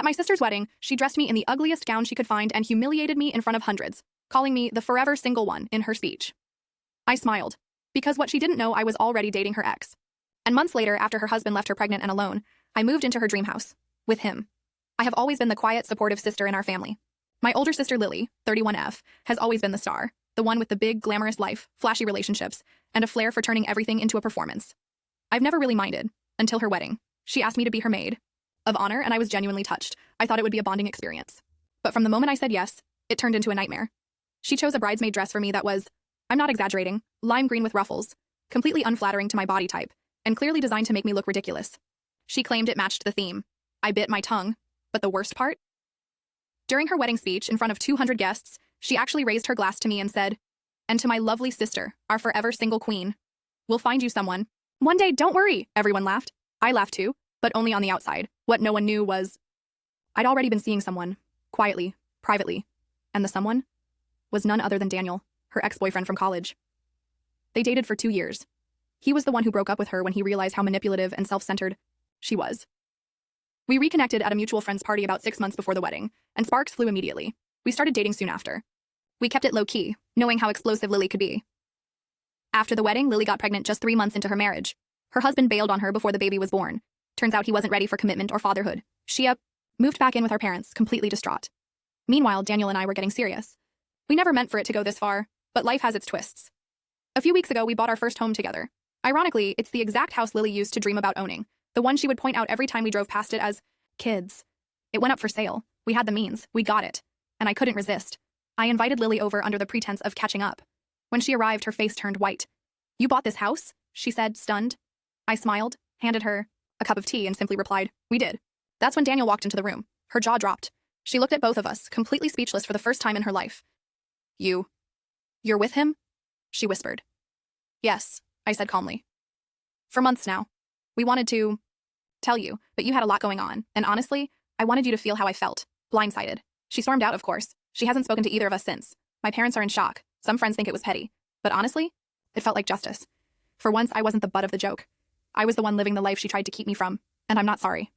At my sister's wedding, she dressed me in the ugliest gown she could find and humiliated me in front of hundreds, calling me the forever single one in her speech. I smiled, because what she didn't know, I was already dating her ex. And months later, after her husband left her pregnant and alone, I moved into her dream house, with him. I have always been the quiet, supportive sister in our family. My older sister Lily, 31F, has always been the star, the one with the big, glamorous life, flashy relationships, and a flair for turning everything into a performance. I've never really minded, until her wedding. She asked me to be her maid of honor, and I was genuinely touched. I thought it would be a bonding experience. But from the moment I said yes, it turned into a nightmare. She chose a bridesmaid dress for me that was, I'm not exaggerating, lime green with ruffles, completely unflattering to my body type, and clearly designed to make me look ridiculous. She claimed it matched the theme. I bit my tongue, but the worst part? During her wedding speech in front of 200 guests, she actually raised her glass to me and said, "And to my lovely sister, our forever single queen. We'll find you someone. One day, don't worry." Everyone laughed. I laughed too, but only on the outside. What no one knew was, I'd already been seeing someone, quietly, privately, and the someone was none other than Daniel, her ex-boyfriend from college. They dated for 2 years. He was the one who broke up with her when he realized how manipulative and self-centered she was. We reconnected at a mutual friend's party about 6 months before the wedding, and sparks flew immediately. We started dating soon after. We kept it low-key, knowing how explosive Lily could be. After the wedding, Lily got pregnant just 3 months into her marriage. Her husband bailed on her before the baby was born. Turns out he wasn't ready for commitment or fatherhood. She moved back in with our parents, completely distraught. Meanwhile, Daniel and I were getting serious. We never meant for it to go this far, but life has its twists. A few weeks ago, we bought our first home together. Ironically, it's the exact house Lily used to dream about owning, the one she would point out every time we drove past it as kids. It went up for sale. We had the means. We got it. And I couldn't resist. I invited Lily over under the pretense of catching up. When she arrived, her face turned white. "You bought this house?" she said, stunned. I smiled, handed her a cup of tea, and simply replied, "We did." That's when Daniel walked into the room. Her jaw dropped. She looked at both of us, completely speechless for the first time in her life. You're with him?" she whispered. "Yes," I said calmly. "For months now. We wanted to tell you, but you had a lot going on, and honestly, I wanted you to feel how I felt, blindsided." She stormed out, of course. She hasn't spoken to either of us since. My parents are in shock. Some friends think it was petty. But honestly, it felt like justice. For once, I wasn't the butt of the joke. I was the one living the life she tried to keep me from, and I'm not sorry.